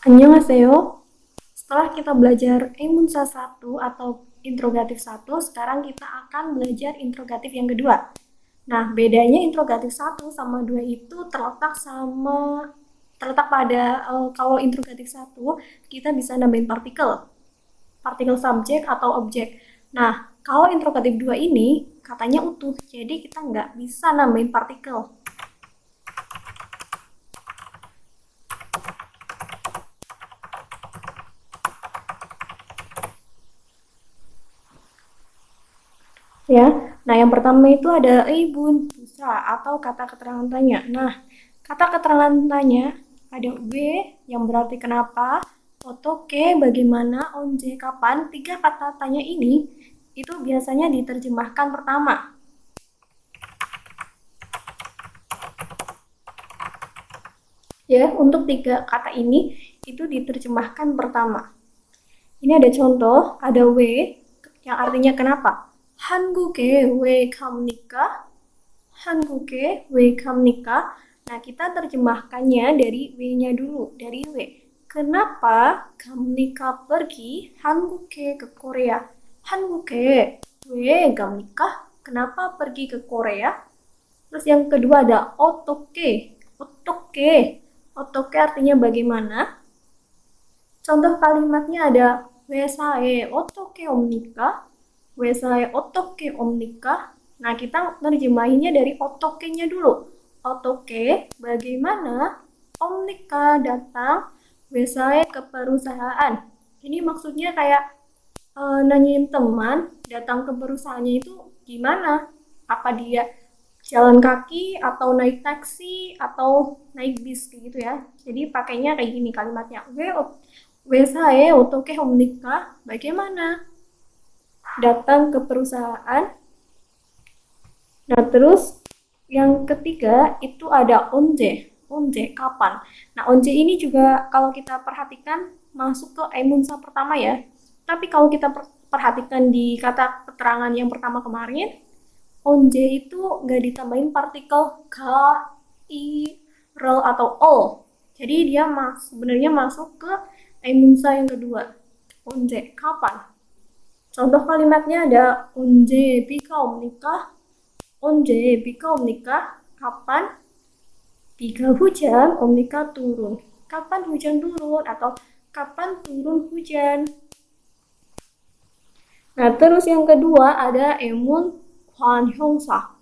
Annyeonghaseyo. Setelah kita belajar emunsa 1 atau interrogatif 1, sekarang kita akan belajar interrogatif yang kedua. Nah, bedanya interrogatif 1 sama 2 itu terletak pada kalau interrogatif 1 kita bisa nambahin partikel subjek atau objek. Nah, kalau interrogatif 2 ini katanya utuh, jadi kita nggak bisa nambahin partikel. Ya, nah yang pertama itu ada ibun busa atau kata keterangan tanya. Nah, kata keterangan tanya ada W yang berarti kenapa, otoke bagaimana, onje kapan. Tiga kata tanya ini itu biasanya diterjemahkan pertama. Ya, untuk tiga kata ini itu diterjemahkan pertama. Ini ada contoh, ada W yang artinya kenapa. 한국에 왜 갑니까? 한국에 왜 갑니까? Nah, kita terjemahkannya dari W-nya dulu, dari W. Kenapa 갑니까 pergi 한국에 ke Korea? 한국에 왜 갑니까? Kenapa pergi ke Korea? Terus yang kedua ada 어떻게. 어떻게 artinya bagaimana? Contoh kalimatnya ada 회사에 어떻게 옵니까? 회사에 어떻게 옵니까? Nah, kita nerjemahinnya dari otoke-nya dulu. Otoke, bagaimana? Omnika, datang. Wesae, ke perusahaan. Ini maksudnya kayak nanyain teman, datang ke perusahaannya itu gimana? Apa dia jalan kaki, atau naik taksi, atau naik bis, gitu ya. Jadi pakainya kayak gini kalimatnya. Wesae, otoke omnika, bagaimana? Datang ke perusahaan. Nah, terus yang ketiga itu ada onje, kapan. Nah, onje ini juga kalau kita perhatikan masuk ke emunsa pertama ya. Tapi kalau kita perhatikan di kata keterangan yang pertama kemarin, onje itu nggak ditambahin partikel ka, i, rel, atau o. Jadi dia sebenarnya masuk ke emunsa yang kedua. Onje, kapan. Contoh kalimatnya ada 언제 비가 옵니까? 언제 비가 옵니까? Kapan 비가 hujan, 옵니까 turun. Kapan hujan turun atau kapan turun hujan. Nah, terus yang kedua ada emun 관형사.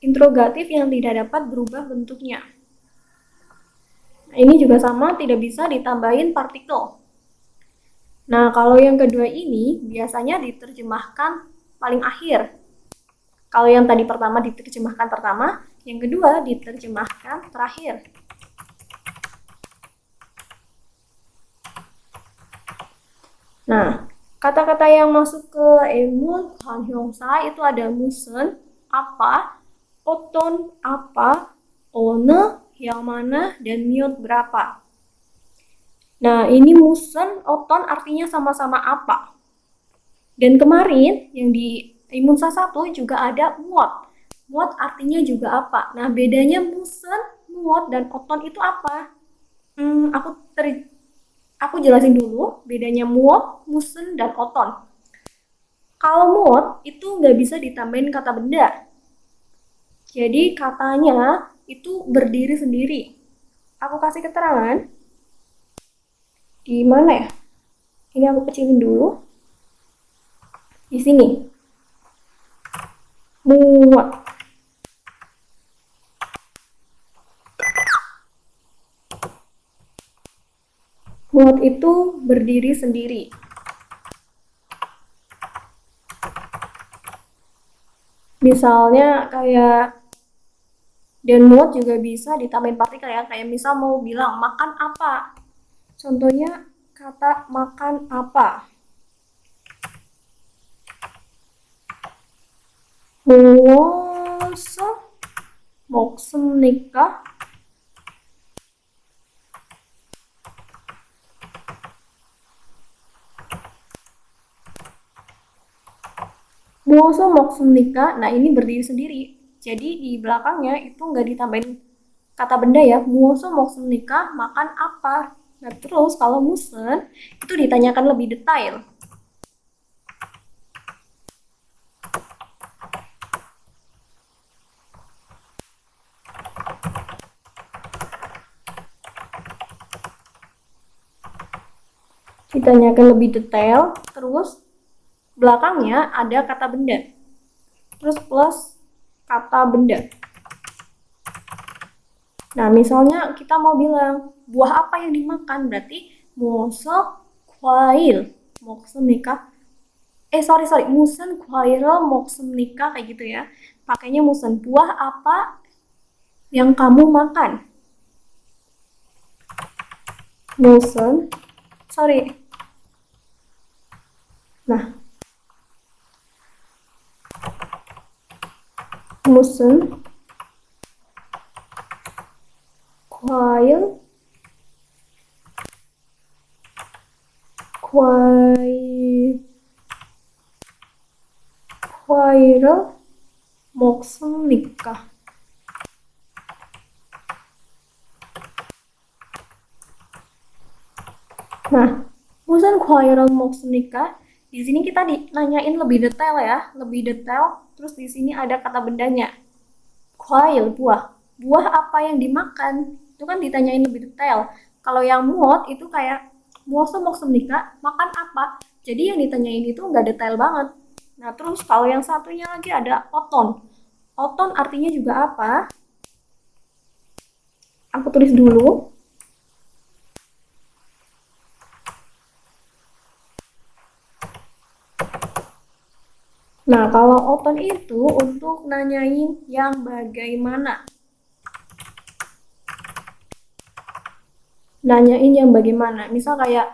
Interrogatif yang tidak dapat berubah bentuknya. Nah, ini juga sama, tidak bisa ditambahin partikel. Nah, kalau yang kedua ini biasanya diterjemahkan paling akhir. Kalau yang tadi pertama diterjemahkan pertama, yang kedua diterjemahkan terakhir. Nah, kata-kata yang masuk ke emun 관형사 itu ada musen, apa, oton, apa, one, yang mana, dan miot, berapa. Nah, ini musen, oton artinya sama-sama apa. Dan kemarin yang di emunsa 1 juga ada muot. Muot artinya juga apa. Nah, bedanya musen, muot, dan oton itu apa? Aku jelasin dulu bedanya muot, musen, dan oton. Kalau muot itu nggak bisa ditambahin kata benda. Jadi katanya itu berdiri sendiri. Aku kasih keterangan. Di mana ya? Ini aku kecilin dulu. Di sini. Muat. Muat itu berdiri sendiri. Misalnya kayak dan muat juga bisa ditambahin partikel ya. Kayak misal mau bilang makan apa. Contohnya kata makan apa. Muoso 먹습니까? 무엇을 먹습니까? Nah, ini berdiri sendiri. Jadi di belakangnya itu nggak ditambahin kata benda ya. 무엇을 먹습니까? Makan apa? Nah, terus kalau musen itu ditanyakan lebih detail. Ditanyakan lebih detail, terus belakangnya ada kata benda. Terus plus kata benda. Nah, misalnya kita mau bilang buah apa yang dimakan, berarti 무슨 과일 먹습니까? 무슨 과일을 먹습니까? Kayak gitu ya. Pakainya musen. Buah apa yang kamu makan? 무슨 Nah, 무슨 과일 과일을 먹습니까? Nah, musen 과일을 먹습니까? Di sini kita nanyain lebih detail ya, lebih detail. Terus di sini ada kata bendanya. 과일, buah. Buah apa yang dimakan? Itu kan ditanyain lebih detail. Kalau yang muot itu kayak mu엇을 먹습니까? Makan apa? Jadi yang ditanyain itu nggak detail banget. Nah, terus kalau yang satunya lagi ada oton. Oton artinya juga apa? Aku tulis dulu. Nah, kalau oton itu untuk nanyain yang bagaimana. Nanyain yang bagaimana. Misal kayak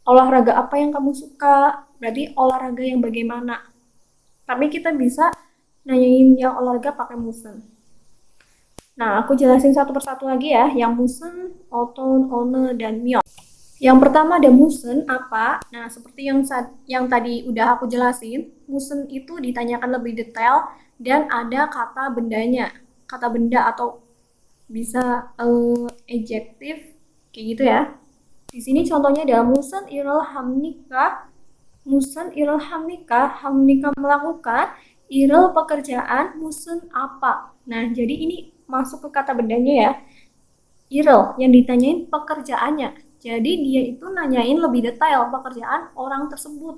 olahraga apa yang kamu suka? Berarti olahraga yang bagaimana. Tapi kita bisa nanyain yang olahraga pakai musen. Nah, aku jelasin satu persatu lagi ya. Yang musen, oton, one, dan myo. Yang pertama ada musen apa? Nah, seperti yang tadi udah aku jelasin, musen itu ditanyakan lebih detail dan ada kata bendanya. Kata benda atau bisa adjektif kayak gitu ya. Di sini contohnya ada musen irul hamnika. Musen irul hamnika, hamnika melakukan, irul pekerjaan, musen apa. Nah, jadi ini masuk ke kata bendanya ya. Irul yang ditanyain pekerjaannya. Jadi dia itu nanyain lebih detail pekerjaan orang tersebut.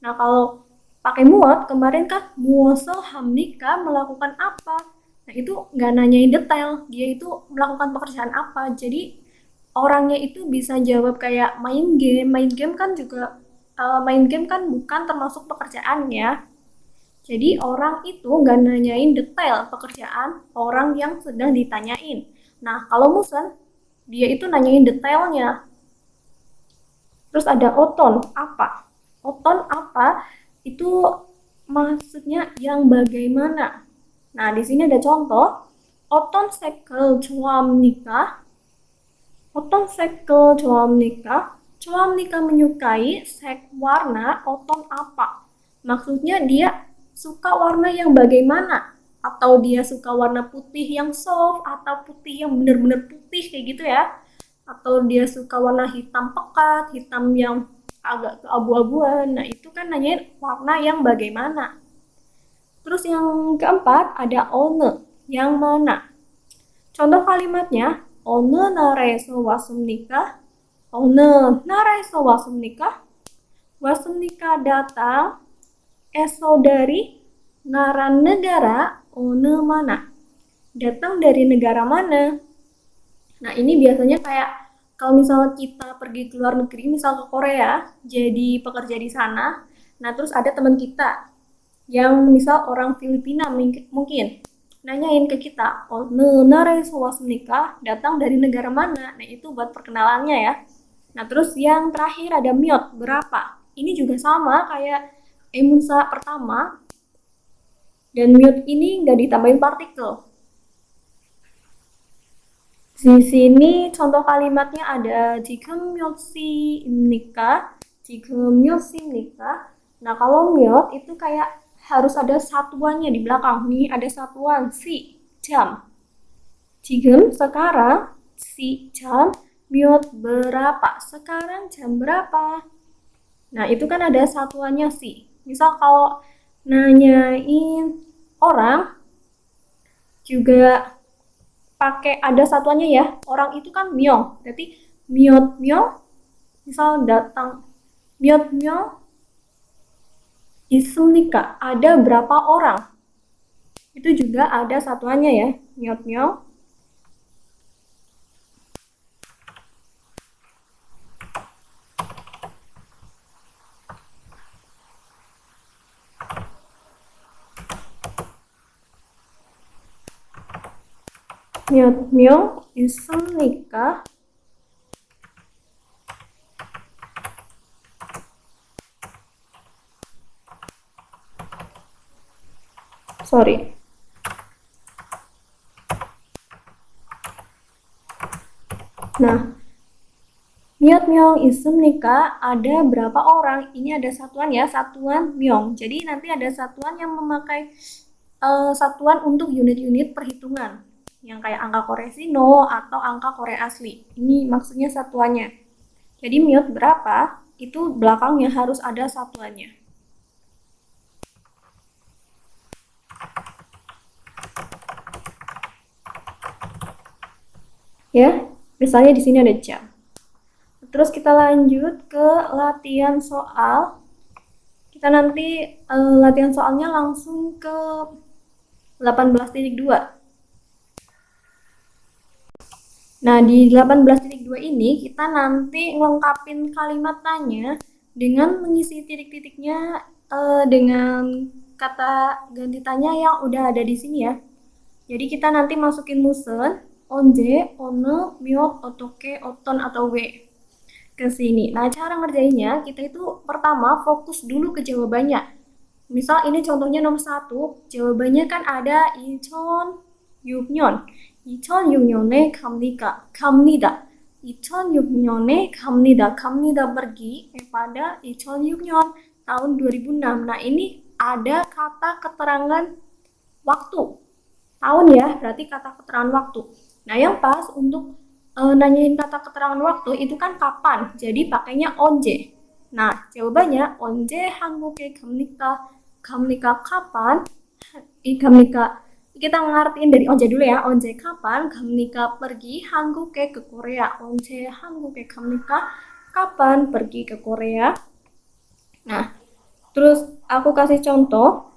Nah, kalau pakai muat kemarin kan muosel hamnika melakukan apa. Nah, itu nggak nanyain detail, dia itu melakukan pekerjaan apa. Jadi orangnya itu bisa jawab kayak main game. Main game kan juga main game kan bukan termasuk pekerjaan ya. Jadi orang itu nggak nanyain detail pekerjaan orang yang sedang ditanyain. Nah, kalau musen dia itu nanyain detailnya. Terus ada oton apa? Oton apa itu maksudnya yang bagaimana. Nah, di sini ada contoh. Oton 색을 좋아합니까? Oton 색을 좋아합니까? 좋아합니까 menyukai, sek warna, oton apa? Maksudnya dia suka warna yang bagaimana? Atau dia suka warna putih yang soft atau putih yang benar-benar putih kayak gitu ya, atau dia suka warna hitam pekat, hitam yang agak keabu-abuan. Nah, itu kan nanyain warna yang bagaimana. Terus yang keempat ada one, yang mana. Contoh kalimatnya, one na라에서 왔습니까? 어느 나라에서 왔습니까? 왔습니까 datang, eso dari, negara, one mana. Datang dari negara mana? Nah, ini biasanya kayak kalau misalnya kita pergi ke luar negeri, misal ke Korea, jadi pekerja di sana. Nah, terus ada teman kita yang misal orang Filipina mungkin nanyain ke kita, oh, na라에서 왔습니까? Datang dari negara mana? Nah, itu buat perkenalannya ya. Nah, terus yang terakhir ada myot, berapa? Ini juga sama kayak emunsa pertama. Dan myot ini nggak ditambahin partikel. Di sini contoh kalimatnya ada 지금 몇 시입니까? 지금 몇 시입니까? Nah, kalau myot itu kayak harus ada satuannya di belakang. Nih ada satuan si, jam. 지금 sekarang, si jam, myot berapa? Sekarang jam berapa? Nah, itu kan ada satuannya si. Misal kalau nanyain orang juga pakai ada satuannya ya. Orang itu kan myong. Berarti myot myong misal datang myot myong isumnika ada berapa orang? Itu juga ada satuannya ya. Myot myong. Myot myong isumnika sorry. Nah, myot myong isumnika ada berapa orang? Ini ada satuan ya, satuan myong. Jadi nanti ada satuan yang memakai satuan untuk unit-unit perhitungan. Yang kayak angka Korea Sino atau angka Korea asli. Ini maksudnya satuannya. Jadi myot berapa? Itu belakangnya harus ada satuannya. Ya, misalnya di sini ada jam. Terus kita lanjut ke latihan soal. Kita nanti latihan soalnya langsung ke 18.2. Nah, di 18.2 ini kita nanti ngelengkapin kalimat tanya dengan mengisi titik-titiknya dengan kata ganti tanya yang udah ada di sini ya. Jadi kita nanti masukin musen, onje, ono, miot, otoke, oton, atau we ke sini. Nah, cara ngerjainnya kita itu pertama fokus dulu ke jawabannya. Misal ini contohnya nomor 1, jawabannya kan ada 2006년. 2006년에 갑니다. 2006년에 갑니다. 갑니다 pergi pada 2006년 tahun 2006. Nah, ini ada kata keterangan waktu. Tahun ya, berarti kata keterangan waktu. Nah, yang pas untuk nanyain kata keterangan waktu itu kan kapan. Jadi pakainya onje. Nah, jawabannya onje 한국에 갑니까? 갑니까 kapan? 갑니까 kita ngertiin dari onje dulu ya. Onje kapan? 갑니까 pergi 한국에 ke Korea. onje 한국에 갑니까 kapan pergi ke Korea. Nah, terus aku kasih contoh.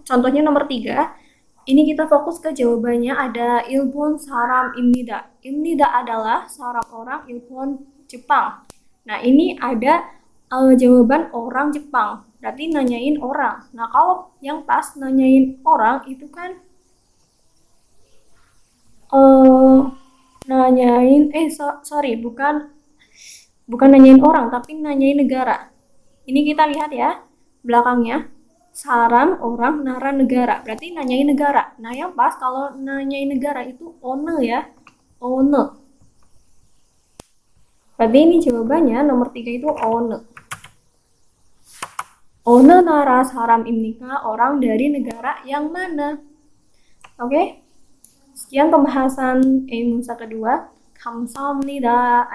Contohnya nomor 3. Ini kita fokus ke jawabannya ada ilpon saram imnida. Imnida adalah saram orang, ilpon Jepang. Nah, ini ada jawaban orang Jepang. Berarti nanyain orang. Nah, kalau yang pas nanyain orang itu kan nanyain sorry, bukan nanyain orang tapi nanyain negara. Ini kita lihat ya belakangnya. Saram orang nara negara berarti nanyain negara. Nah, yang pas kalau nanyain negara itu one ya, one. Berarti ini jawabannya nomor 3 itu one. One nara saram imnika, orang dari negara yang mana? Oke, sekian pembahasan nusa kedua. 감사합니다.